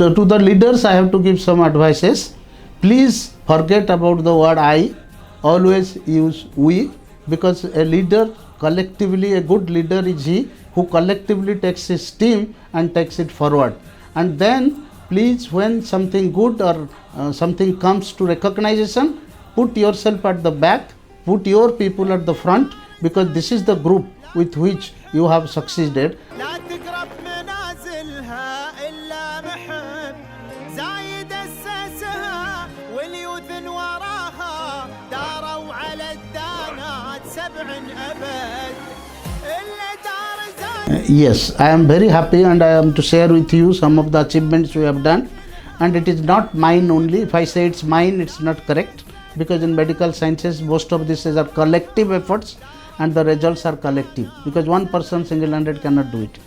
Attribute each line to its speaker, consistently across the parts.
Speaker 1: to the leaders, I have to give some advices. Please forget about the word I. Always use we, because a leader collectively, a good leader is he who collectively takes his team and takes it forward. And then please, when something good or something comes to recognition, put yourself at the back, put your people at the front, because this is the group with which you have succeeded. Yes, I am very happy, and I am to share with you some of the achievements we have done. And it is not mine only. If I say it's mine, it's not correct, because in medical sciences most of this are collective efforts and the results are collective, because one person single-handed cannot do it.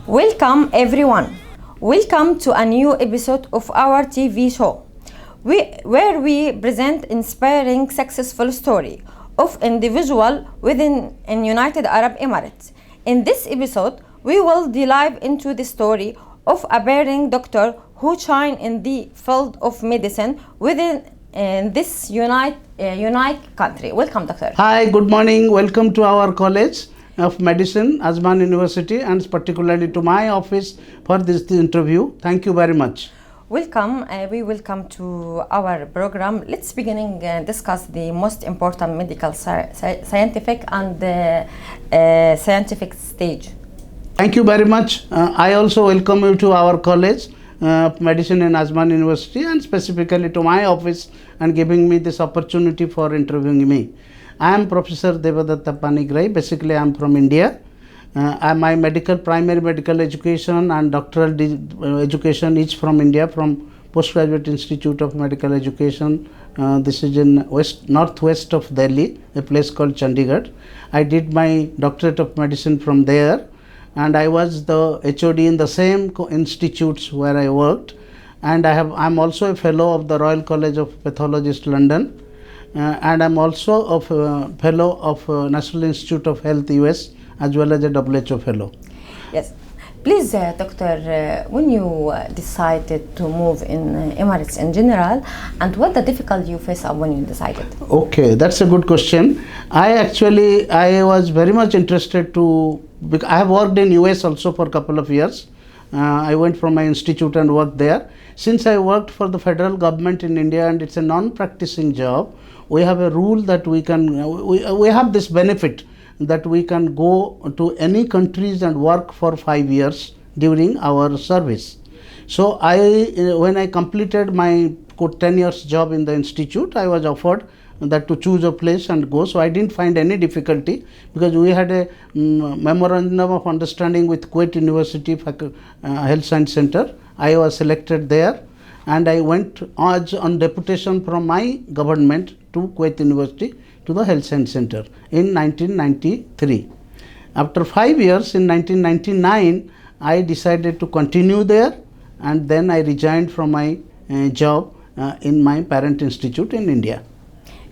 Speaker 2: Welcome everyone. Welcome to a new episode of our TV show, where we present inspiring successful story of individual within in United Arab Emirates. In this episode, we will dive into the story of a bearing doctor who shine in the field of medicine within this unique country. Welcome, doctor.
Speaker 1: Hi, good morning. Welcome to our college of medicine, Ajman University, and particularly to my office for this interview. Thank you very much.
Speaker 2: Welcome. We welcome to our program. Let's beginning discuss the most important medical, scientific and scientific stage.
Speaker 1: Thank you very much. I also welcome you to our college of medicine in Ajman University, and specifically to my office, and giving me this opportunity for interviewing me. I am Professor DEBADATTA PANIGRAHI. Basically, I am from India. My primary medical education and doctoral education is from India, from Postgraduate Institute of Medical Education. This is in northwest of Delhi, a place called Chandigarh. I did my doctorate of medicine from there, and I was the HOD in the same institutes where I worked. And I am also a fellow of the Royal College of Pathologists, London. And I'm also a fellow of National Institute of Health, US, as well as a WHO fellow.
Speaker 2: Yes. Please, doctor, when you decided to move in Emirates in general, and what the difficulty you face when you decided?
Speaker 1: Okay, that's a good question. I was very much interested because I have worked in US also for a couple of years. I went from my institute and worked there. Since I worked for the federal government in India, and it's a non-practicing job, we have a rule that we have this benefit that we can go to any countries and work for 5 years during our service. So when I completed my 10 years job in the institute, I was offered that to choose a place and go. So I didn't find any difficulty, because we had a memorandum of understanding with Kuwait University Health Science Center. I was selected there, and I went on deputation from my government to Kuwait University to the Health Science Center in 1993. After 5 years, in 1999, I decided to continue there, and then I resigned from my job in my parent institute in India.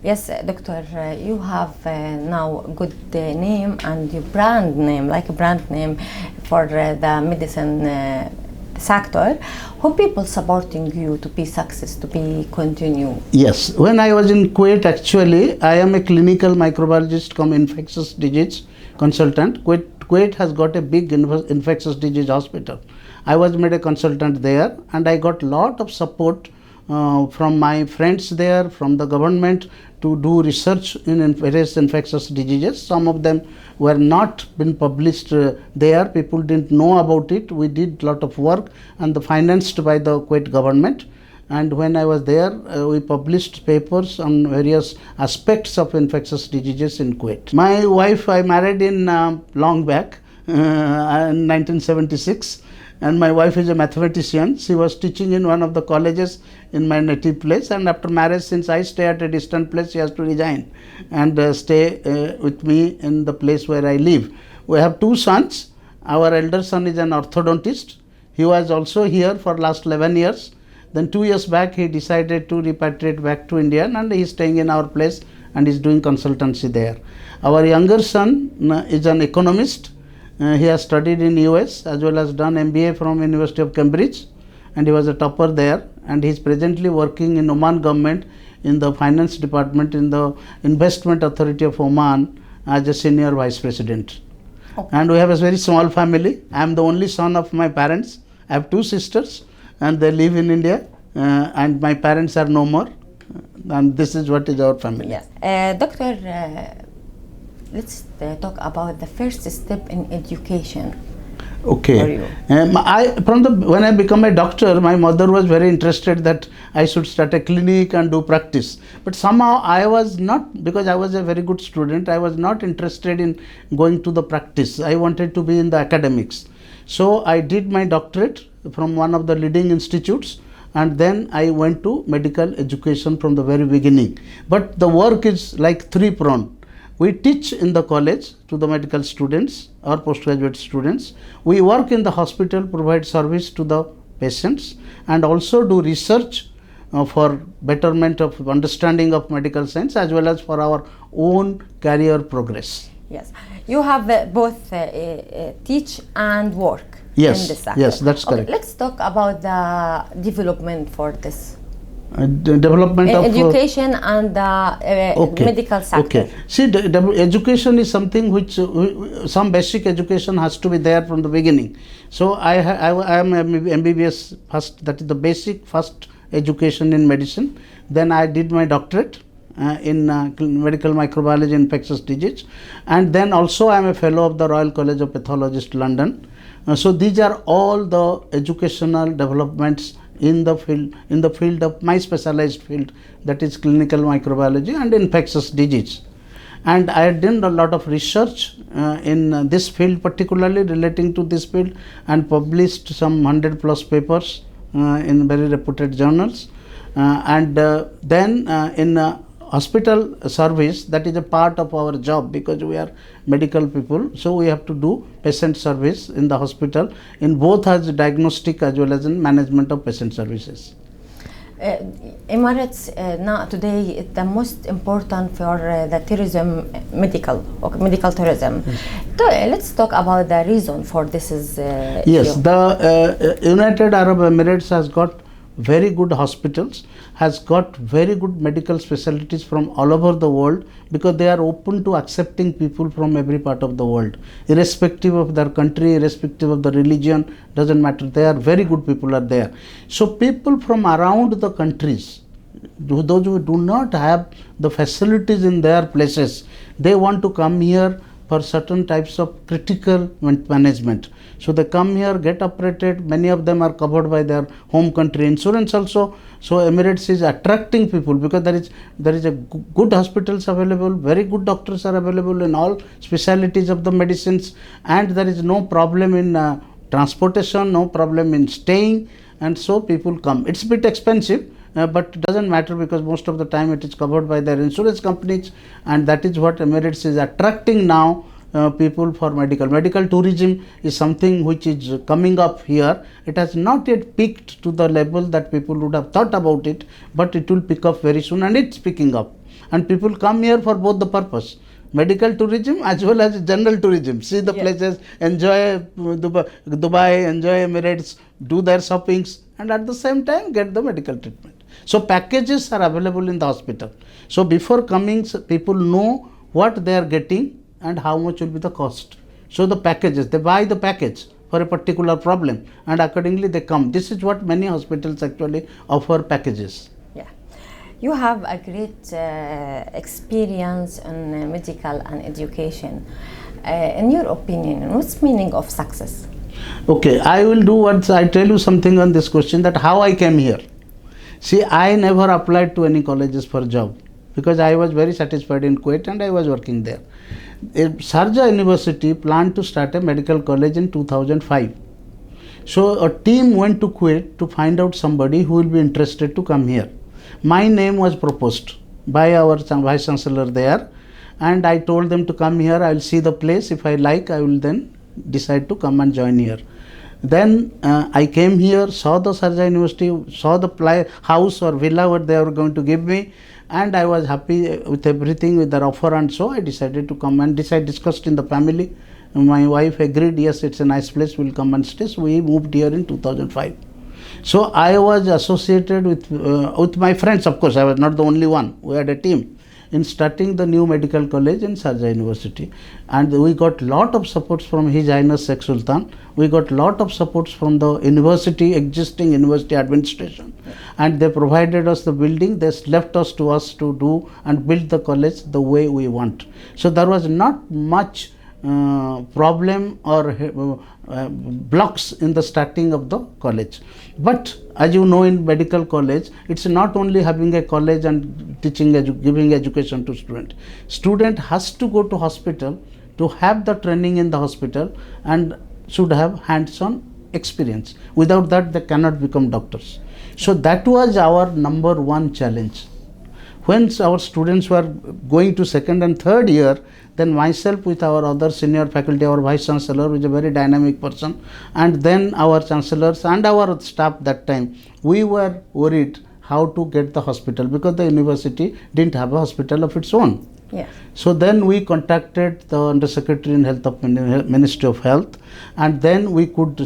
Speaker 2: Yes, doctor, you have now good name and your brand name for the medicine sector. How people supporting you to be success, to be continue?
Speaker 1: Yes, when I was in Kuwait, actually, I am a clinical microbiologist come infectious disease consultant. Kuwait has got a big infectious disease hospital. I was made a consultant there, and I got lot of support from my friends there, from the government, to do research in various infectious diseases. Some of them were not been published there. People didn't know about it. We did lot of work, and financed by the Kuwait government. And when I was there, we published papers on various aspects of infectious diseases in Kuwait. My wife, I married in long back, in 1976. And my wife is a mathematician. She was teaching in one of the colleges in my native place, and after marriage, since I stay at a distant place, she has to resign and stay with me in the place where I live. We have 2 sons, Our elder son is an orthodontist. He was also here for last 11 years. Then 2 years back he decided to repatriate back to India, and he is staying in our place and is doing consultancy there. Our younger son is an economist. He has studied in US as well as done MBA from University of Cambridge, and he was a topper there, and he is presently working in Oman government in the finance department in the Investment Authority of Oman as a senior vice president.
Speaker 2: Okay.
Speaker 1: And we have a very small family. I am the only son of my parents. I have 2 sisters and they live in India, and my parents are no more, and this is what is our family.
Speaker 2: Yes. Doctor, let's talk about the first step in education.
Speaker 1: Okay.
Speaker 2: For you.
Speaker 1: When I become a doctor, my mother was very interested that I should start a clinic and do practice. But somehow I was not, because I was a very good student, I was not interested in going to the practice. I wanted to be in the academics. So I did my doctorate from one of the leading institutes, and then I went to medical education from the very beginning. But the work is like 3-pronged. We teach in the college to the medical students or postgraduate students. We work in the hospital, provide service to the patients, and also do research for betterment of understanding of medical science as well as for our own career progress.
Speaker 2: Yes. You have both teach and work in this sector.
Speaker 1: Yes, that's correct.
Speaker 2: Okay, let's talk about the development for this.
Speaker 1: Development of
Speaker 2: education and the medical sector.
Speaker 1: Okay. See, education is something which some basic education has to be there from the beginning. So I am MBBS first. That is the basic first education in medicine. Then I did my doctorate in medical microbiology, infectious disease, and then also I am a fellow of the Royal College of Pathologists, London. So these are all the educational developments in the field of my specialized field, that is clinical microbiology and infectious disease. And I had done a lot of research in this field, particularly relating to this field, and published some 100+ papers in very reputed journals. Then in hospital service, that is a part of our job because we are medical people, so we have to do patient service in the hospital in both as diagnostic as well as in management of patient services.
Speaker 2: Emirates now today is the most important for the tourism, medical tourism. So, let's talk about the reason for this is
Speaker 1: yes, the United Arab Emirates has got very good hospitals, has got very good medical specialties from all over the world, because they are open to accepting people from every part of the world, irrespective of their country, irrespective of the religion, doesn't matter. They are very good people are there. So people from around the countries, those who do not have the facilities in their places, they want to come here for certain types of critical management. So they come here, get operated. Many of them are covered by their home country insurance also. So Emirates is attracting people because there is a good hospitals available, very good doctors are available in all specialities of the medicines, and there is no problem in transportation, no problem in staying, and so people come. It's a bit expensive. But it doesn't matter because most of the time it is covered by their insurance companies, and that is what Emirates is attracting now people for medical tourism is something which is coming up here. It has not yet peaked to the level that people would have thought about it, but it will pick up very soon, and it's picking up, and people come here for both the purpose, medical tourism as well as general tourism, see the places, enjoy Dubai, enjoy Emirates, do their shoppings, and at the same time get the medical treatment. So packages are available in the hospital. So before coming, people know what they are getting and how much will be the cost. So the packages, they buy the package for a particular problem, and accordingly they come. This is what many hospitals actually offer, packages.
Speaker 2: Yeah, you have a great experience in medical and education. In your opinion, what's meaning of success?
Speaker 1: Okay, I will do what I tell you something on this question, that how I came here. See, I never applied to any colleges for job because I was very satisfied in Kuwait and I was working there. Sharjah University planned to start a medical college in 2005. So a team went to Kuwait to find out somebody who will be interested to come here. My name was proposed by our vice chancellor there, and I told them to come here. I will see the place. If I like, I will then decided to come and join here. Then I came here, saw the Sharjah University, saw the house or villa what they were going to give me, and I was happy with everything, with their offer, and so I decided to come and discussed in the family. My wife agreed, yes, it's a nice place, we'll come and stay. So we moved here in 2005. So I was associated with my friends, of course, I was not the only one. We had a team in starting the new medical college in Sharjah University, and we got lot of supports from His Highness Sheikh Sultan. We got lot of supports from the university, existing university administration, and they provided us the building. They left us to do and build the college the way we want. So there was not much problem or blocks in the starting of the college. But as you know, in medical college, it's not only having a college and teaching, giving education to student. Student has to go to hospital to have the training in the hospital and should have hands-on experience. Without that, they cannot become doctors. So that was our number one challenge. When our students were going to second and third year, then myself with our other senior faculty, our vice chancellor, who is a very dynamic person, and then our chancellors and our staff that time, we were worried how to get the hospital, because the university didn't have a hospital of its own.
Speaker 2: Yes.
Speaker 1: So then we contacted the Undersecretary in Health of Ministry of Health, and then we could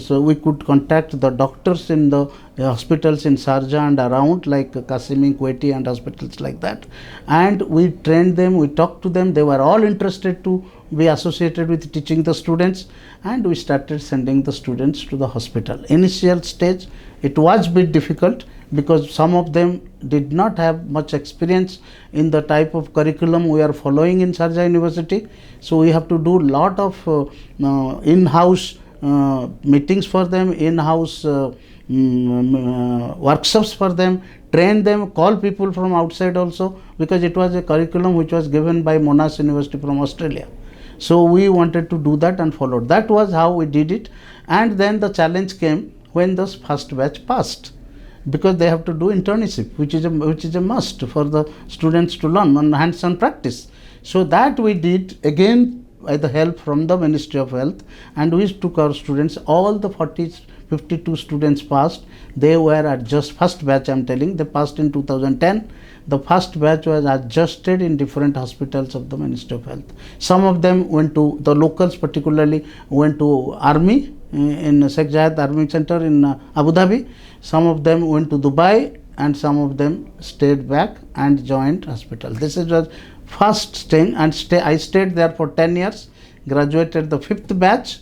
Speaker 1: contact the doctors in the hospitals in Sharjah and around, like Qasimi, Kuwaiti and hospitals like that, and we trained them, we talked to them. They were all interested to be associated with teaching the students, and we started sending the students to the hospital. Initial stage it was a bit difficult, because some of them did not have much experience in the type of curriculum we are following in Sharjah University. So we have to do lot of in-house meetings for them, in-house workshops for them, train them, call people from outside also, because it was a curriculum which was given by Monash University from Australia. So we wanted to do that and followed. That was how we did it. And then the challenge came when the first batch passed, because they have to do internship, which is a must for the students to learn on hands-on practice. So that we did again with the help from the Ministry of Health, and we took our students. All the 52 students passed. They were at just first batch, I'm telling, they passed in 2010. The first batch was adjusted in different hospitals of the Ministry of Health. Some of them went to the locals, particularly went to Army in Sheikh Zayed Army Center in Abu Dhabi. Some of them went to Dubai, and some of them stayed back and joined hospital. This is the first thing, and I stayed there for 10 years, graduated the 5th batch.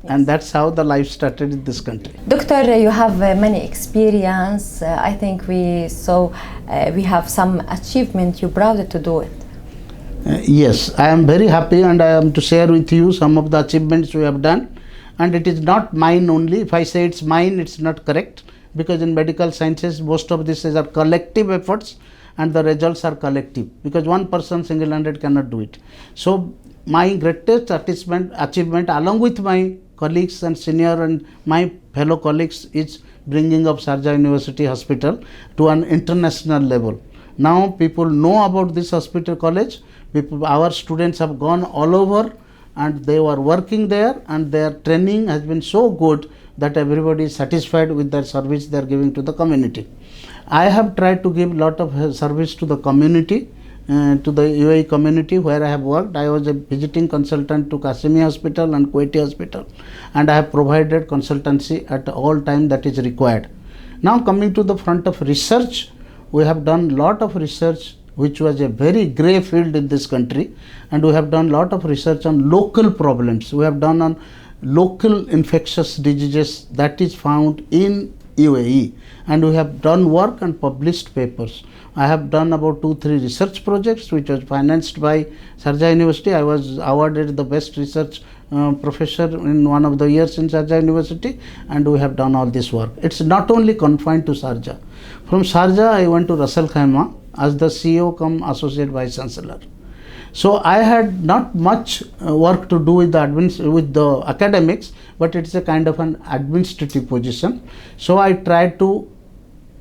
Speaker 1: Yes. And that's how the life started in this country.
Speaker 2: Doctor, you have many experience. I think we have some achievement. You're proud to do it.
Speaker 1: Yes, I am very happy, and I am to share with you some of the achievements we have done. And it is not mine only. If I say it's mine, it's not correct, because in medical sciences most of this are collective efforts, and the results are collective, because one person single-handed cannot do it. So my greatest achievement along with my colleagues and senior and my fellow colleagues is bringing up Sharjah University Hospital to an international level. Now people know about this hospital college. Our students have gone all over, and they were working there, and their training has been so good that everybody is satisfied with their service they are giving to the community. I have tried to give lot of service to the community, to the UAE community where I have worked. I was a visiting consultant to Qasimi Hospital and Kuwaiti Hospital, and I have provided consultancy at all time that is required. Now coming to the front of research, we have done lot of research which was a very grey field in this country, and we have done lot of research on local problems. We have done on local infectious diseases that is found in UAE, and we have done work and published papers. I have done about 2-3 research projects which was financed by Sharjah University. I was awarded the best research professor in one of the years in Sharjah University, and we have done all this work. It's not only confined to Sharjah. From Sharjah I went to Ras Al Khaimah as the CEO cum Associate Vice Chancellor. So I had not much work to do with the academics, but it's a kind of an administrative position. So I tried to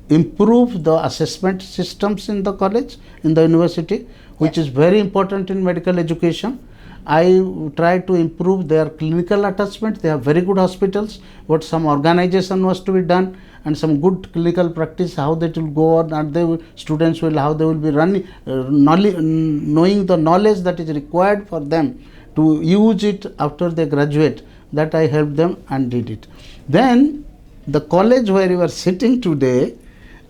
Speaker 1: improve the assessment systems in the college, in the university, which is very important in medical education. I try to improve their clinical attachment. They have very good hospitals. What some organization was to be done, and some good clinical practice, how that will go on, and students will, how they will be running, knowing the knowledge that is required for them to use it after they graduate. That I helped them and did it. Then the college where you are sitting today,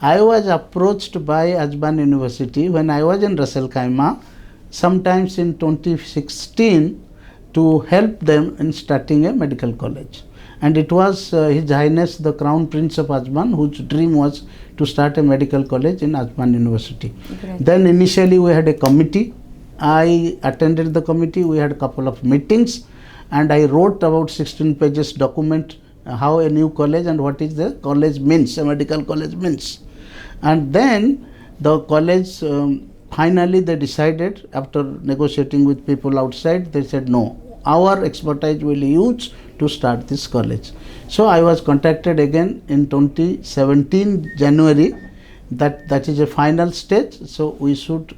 Speaker 1: I was approached by Ajman University when I was in Ras Al Khaimah, sometimes in 2016, to help them in starting a medical college. And it was His Highness the Crown Prince of Ajman whose dream was to start a medical college in Ajman University.
Speaker 2: Great.
Speaker 1: Then initially we had a committee. I attended the committee. We had a couple of meetings, and I wrote about 16 pages document how a new college and what is the college means, a medical college means. And then the college, finally they decided, after negotiating with people outside, they said no, our expertise will use to start this college. So I was contacted again in 2017 January, that is a final stage, so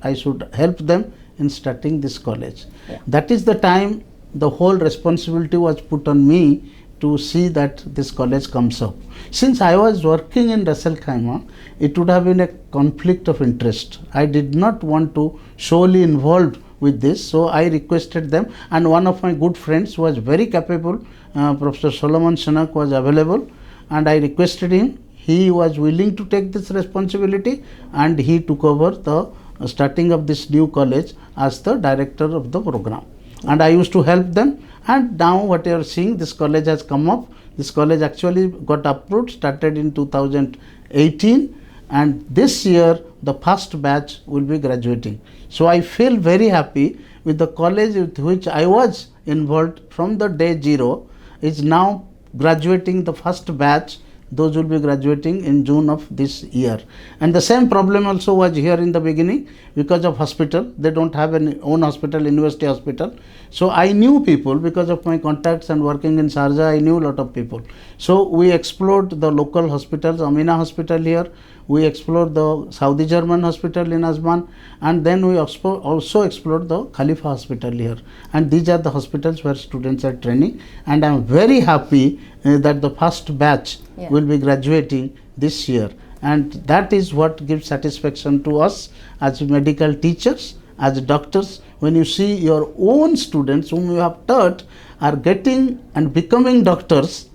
Speaker 1: I should help them in starting this college.
Speaker 2: Yeah.
Speaker 1: That is the time the whole responsibility was put on me to see that this college comes up. Since I was working in Ras Al Khaimah, it would have been a conflict of interest. I did not want to solely involved with this, so I requested them, and one of my good friends was very capable, Professor Solomon Shanak was available, and I requested him. He was willing to take this responsibility, and he took over the starting of this new college as the director of the program. And I used to help them, and now what you are seeing, this college has come up. This college actually got approved, started in 2018, and this year the first batch will be graduating. So I feel very happy with the college with which I was involved from the day zero is now graduating the first batch. Those will be graduating in June of this year. And the same problem also was here in the beginning because of hospital. They don't have an own hospital, university hospital. So I knew people because of my contacts and working in Sharjah. I knew a lot of people. So we explored the local hospitals, Amina Hospital here. We explored the Saudi German hospital in Ajman, and then we also explored the Khalifa hospital here. And these are the hospitals where students are training. And I am very happy that the first batch will be graduating this year. And that is what gives satisfaction to us as medical teachers, as doctors, when you see your own students whom you have taught are getting and becoming doctors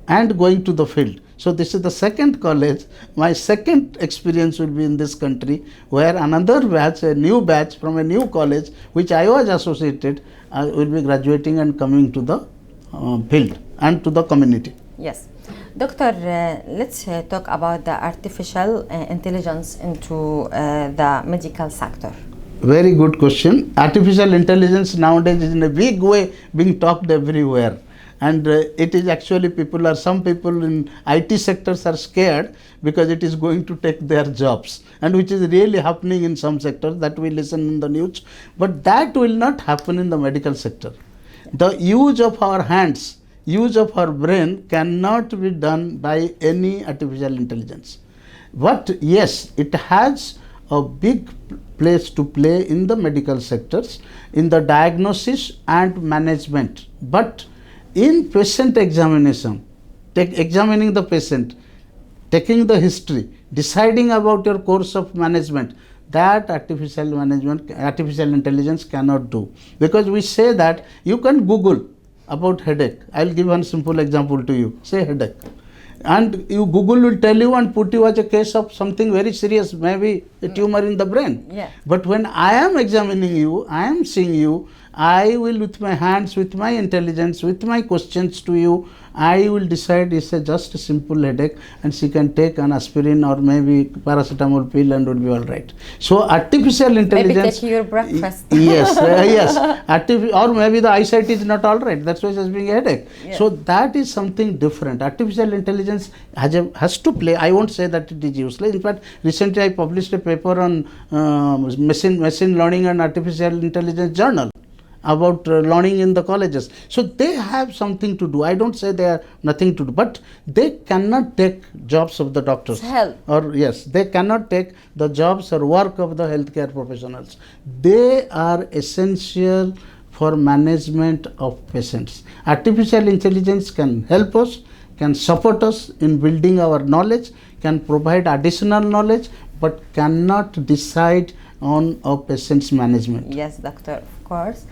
Speaker 1: and going to the field. So this is the second college. My second experience will be in this country, where another batch, a new batch from a new college, which I was associated, will be graduating and coming to the field and to the community.
Speaker 2: Yes. Doctor, let's talk about the artificial intelligence into the medical sector.
Speaker 1: Very good question. Artificial intelligence nowadays is in a big way being talked everywhere. And it is actually some people in IT sectors are scared because it is going to take their jobs, and which is really happening in some sectors that we listen in the news. But that will not happen in the medical sector. The use of our hands, use of our brain cannot be done by any artificial intelligence. But yes, it has a big place to play in the medical sectors, in the diagnosis and management. But in patient examination, examining the patient, taking the history, deciding about your course of management, that artificial intelligence cannot do. Because we say that you can Google about headache. I will give one simple example to you. Say headache. And Google will tell you and put you as a case of something very serious, maybe a tumor in the brain.
Speaker 2: Yeah.
Speaker 1: But when I am examining you, I am seeing you, I will with my hands, with my intelligence, with my questions to you, I will decide it's just a simple headache and she can take an aspirin or maybe paracetamol pill and will be all right. So artificial intelligence...
Speaker 2: Maybe take your breakfast.
Speaker 1: Yes, yes. Or maybe the eyesight is not all right. That's why it's being a headache. Yeah. So that is something different. Artificial intelligence has to play. I won't say that it is useless. In fact, recently I published a paper on machine learning and artificial intelligence journal about learning in the colleges. So they have something to do. I don't say they have nothing to do, but they cannot take jobs of the doctors. Or yes, they cannot take the jobs or work of the healthcare professionals. They are essential for management of patients. Artificial intelligence can help us, can support us in building our knowledge, can provide additional knowledge, but cannot decide on a patient's management.
Speaker 2: Yes, doctor, of course.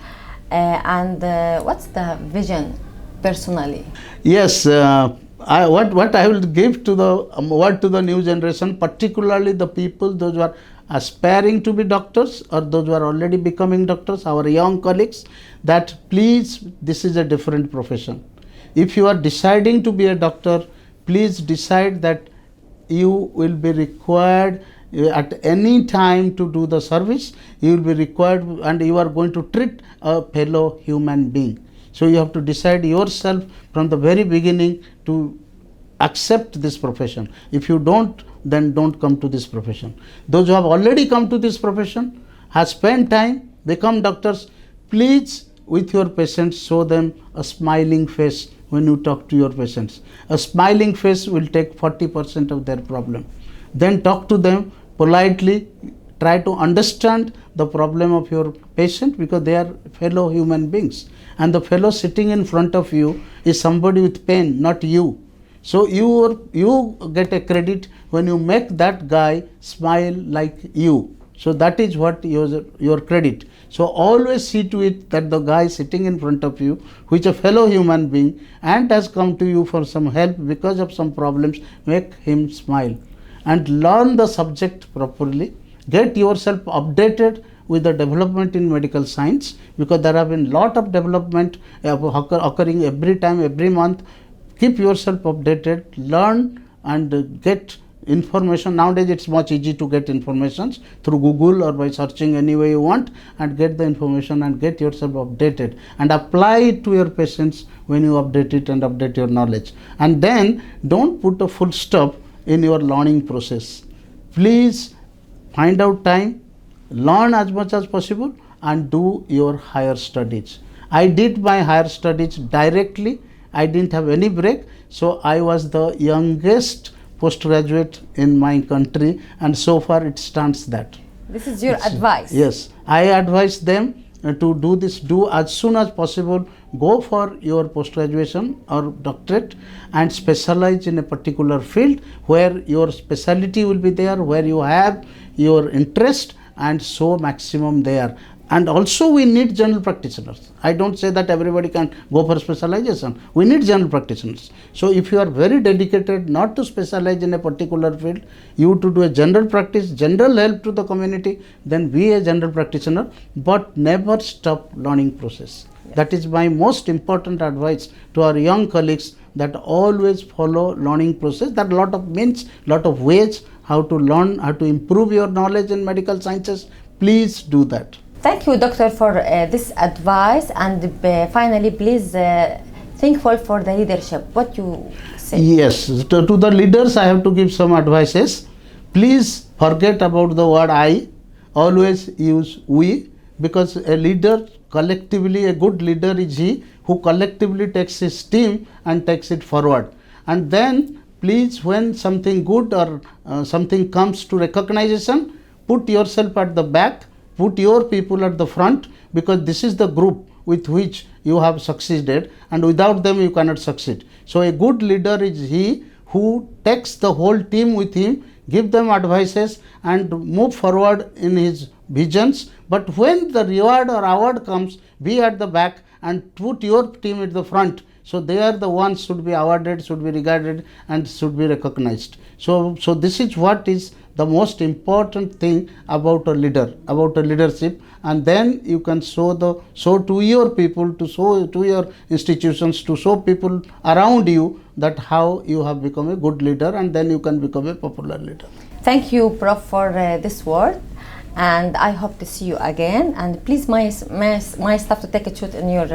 Speaker 2: What's the vision personally?
Speaker 1: Yes, what I will give to the word to the new generation, particularly the people, those who are aspiring to be doctors or those who are already becoming doctors, our young colleagues, that please, this is a different profession. If you are deciding to be a doctor, please decide that you will be required at any time to do the service. You will be required and you are going to treat a fellow human being. So you have to decide yourself from the very beginning to accept this profession. If you don't, then don't come to this profession. Those who have already come to this profession, have spent time, become doctors, please with your patients show them a smiling face when you talk to your patients. A smiling face will take 40% of their problem. Then talk to them politely, try to understand the problem of your patient because they are fellow human beings. And the fellow sitting in front of you is somebody with pain, not you. So you get a credit when you make that guy smile like you. So that is what your credit. So always see to it that the guy sitting in front of you, who is a fellow human being and has come to you for some help because of some problems, make him smile. And learn the subject properly. Get yourself updated with the development in medical science, because there have been lot of development occurring every time, every month. Keep yourself updated, learn and get information. Nowadays it's much easy to get information through Google or by searching any way you want, and get the information and get yourself updated and apply it to your patients when you update it and update your knowledge. And then don't put a full stop in your learning process. Please find out time, learn as much as possible and do your higher studies. I did my higher studies directly. I didn't have any break. So I was the youngest postgraduate in my country, and so far it stands that.
Speaker 2: This is your advice?
Speaker 1: Yes. I advise them to do this, do as soon as possible, go for your post-graduation or doctorate and specialize in a particular field where your specialty will be there, where you have your interest, and so maximum there. And also we need general practitioners. I don't say that everybody can go for specialization. We need general practitioners. So if you are very dedicated not to specialize in a particular field, you to do a general practice, general help to the community, then be a general practitioner, but never stop learning process. Yes. That is my most important advice to our young colleagues, that always follow learning process. That lot of means, lot of ways how to learn, how to improve your knowledge in medical sciences. Please do that.
Speaker 2: Thank you, doctor, for this advice. And finally, please, thankful for the leadership. What you say?
Speaker 1: Yes, to the leaders, I have to give some advices. Please forget about the word I. Always use we, because a leader collectively, a good leader is he who collectively takes his team and takes it forward. And then, please, when something good or something comes to recognition, put yourself at the back. Put your people at the front, because this is the group with which you have succeeded, and without them you cannot succeed. So a good leader is he who takes the whole team with him, give them advices and move forward in his visions. But when the reward or award comes, be at the back and put your team at the front. So they are the ones should be awarded, should be regarded and should be recognized. So this is what is the most important thing about a leader, about a leadership. And then you can show to your people, to show to your institutions, to show people around you that how you have become a good leader, and then you can become a popular leader.
Speaker 2: Thank you, Prof, for this word, and I hope to see you again. And please, my staff to take a shoot in your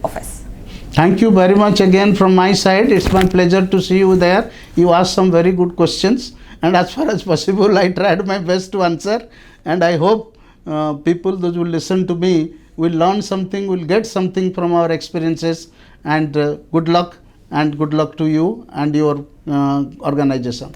Speaker 2: office.
Speaker 1: Thank you very much again from my side. It's my pleasure to see you there. You asked some very good questions, and as far as possible, I tried my best to answer. And I hope people, those who listen to me, will learn something, will get something from our experiences. And good luck to you and your organization.